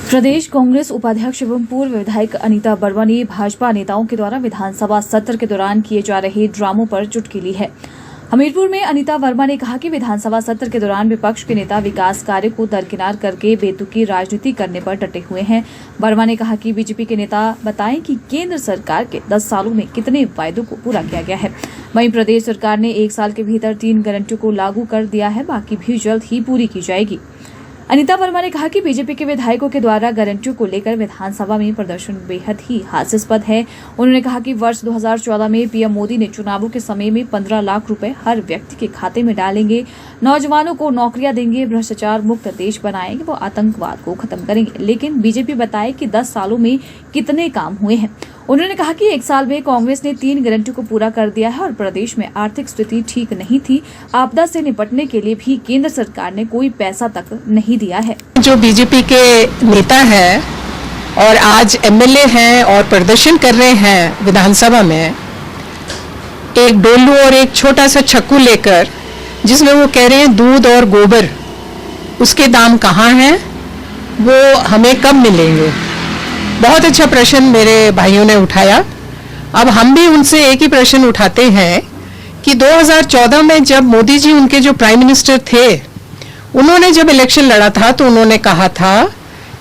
प्रदेश कांग्रेस उपाध्यक्ष एवं पूर्व विधायक अनीता वर्मा ने भाजपा नेताओं के द्वारा विधानसभा सत्र के दौरान किए जा रहे ड्रामों पर चुटकी ली है। हमीरपुर में अनीता वर्मा ने कहा कि विधानसभा सत्र के दौरान विपक्ष के नेता विकास कार्य को दरकिनार करके बेतुकी राजनीति करने पर डटे हुए हैं। वर्मा ने कहा कि बीजेपी के नेता बताएं कि केंद्र सरकार के 10 सालों में कितने वायदों को पूरा किया गया है। वहीं प्रदेश सरकार ने 1 साल के भीतर 3 गारंटियों को लागू कर दिया है, बाकी भी जल्द ही पूरी की जाएगी। अनीता वर्मा ने कहा कि बीजेपी के विधायकों के द्वारा गारंटियों को लेकर विधानसभा में प्रदर्शन बेहद ही हास्यास्पद है। उन्होंने कहा कि वर्ष 2014 में पीएम मोदी ने चुनावों के समय में 15 लाख रुपए हर व्यक्ति के खाते में डालेंगे, नौजवानों को नौकरियां देंगे, भ्रष्टाचार मुक्त देश बनाएंगे, वो आतंकवाद को खत्म करेंगे। लेकिन बीजेपी बताए कि 10 सालों में कितने काम हुए हैं। उन्होंने कहा कि 1 साल में कांग्रेस ने 3 गारंटी को पूरा कर दिया है और प्रदेश में आर्थिक स्थिति ठीक नहीं थी। आपदा से निपटने के लिए भी केंद्र सरकार ने कोई पैसा तक नहीं दिया है। जो बीजेपी के नेता है और आज एमएलए हैं और प्रदर्शन कर रहे हैं विधानसभा में, एक डोलू और एक छोटा सा छक्कू लेकर, जिसमें वो कह रहे हैं दूध और गोबर उसके दाम कहाँ हैं, वो हमें कब मिलेंगे। बहुत अच्छा प्रश्न मेरे भाइयों ने उठाया। अब हम भी उनसे एक ही प्रश्न उठाते हैं कि 2014 में जब मोदी जी उनके जो प्राइम मिनिस्टर थे, उन्होंने जब इलेक्शन लड़ा था तो उन्होंने कहा था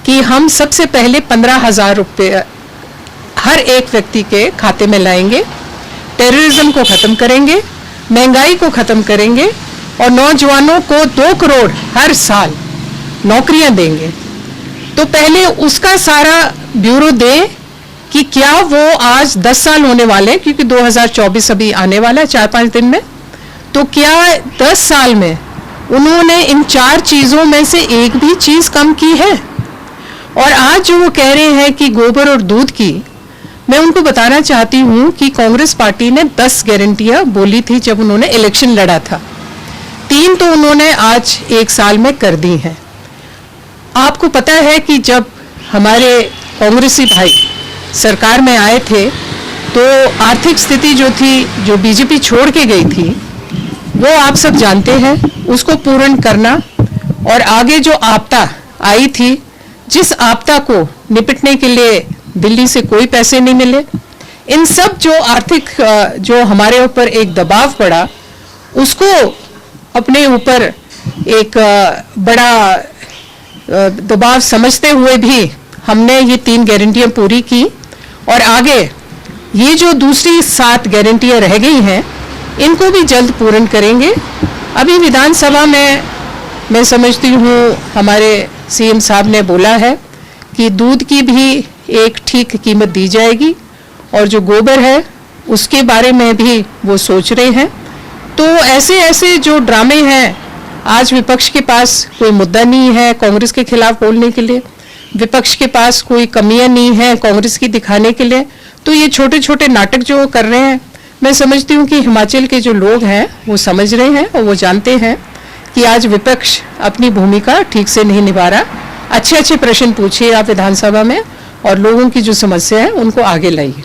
कि हम सबसे पहले 15,000 रुपये हर एक व्यक्ति के खाते में लाएंगे, टेररिज्म को खत्म करेंगे, महंगाई को खत्म करेंगे और नौजवानों को 2 करोड़ हर साल नौकरियां देंगे। तो पहले उसका सारा ब्यूरो दे कि क्या वो आज 10 साल होने वाले, क्योंकि 2024 अभी आने वाला है 4-5 दिन में, तो क्या 10 साल में उन्होंने इन 4 चीजों में से एक भी चीज कम की है। और आज जो वो कह रहे हैं कि गोबर और दूध की, मैं उनको बताना चाहती हूं कि कांग्रेस पार्टी ने 10 गारंटियां बोली थी जब उन्होंने इलेक्शन लड़ा था। 3 तो उन्होंने आज 1 साल में कर दी हैं। आपको पता है कि जब हमारे कांग्रेसी भाई सरकार में आए थे तो आर्थिक स्थिति जो थी, जो बीजेपी छोड़ के गई थी, वो आप सब जानते हैं। उसको पूर्ण करना और आगे जो आपदा आई थी, जिस आपदा को निपटने के लिए दिल्ली से कोई पैसे नहीं मिले, इन सब जो आर्थिक जो हमारे ऊपर एक दबाव पड़ा, उसको अपने ऊपर एक बड़ा दबाव समझते हुए भी हमने ये 3 गारंटियां पूरी की और आगे ये जो दूसरी 7 गारंटियां रह गई हैं, इनको भी जल्द पूर्ण करेंगे। अभी विधानसभा में मैं समझती हूँ हमारे सीएम साहब ने बोला है कि दूध की भी एक ठीक कीमत दी जाएगी और जो गोबर है उसके बारे में भी वो सोच रहे हैं। तो ऐसे ऐसे जो ड्रामे हैं, आज विपक्ष के पास कोई मुद्दा नहीं है कांग्रेस के खिलाफ बोलने के लिए, विपक्ष के पास कोई कमियां नहीं है कांग्रेस की दिखाने के लिए। तो ये छोटे छोटे नाटक जो कर रहे हैं, मैं समझती हूँ कि हिमाचल के जो लोग हैं वो समझ रहे हैं और वो जानते हैं कि आज विपक्ष अपनी भूमिका ठीक से नहीं निभा रहा। अच्छे अच्छे प्रश्न पूछिए आप विधानसभा में और लोगों की जो समस्या है उनको आगे लाइए।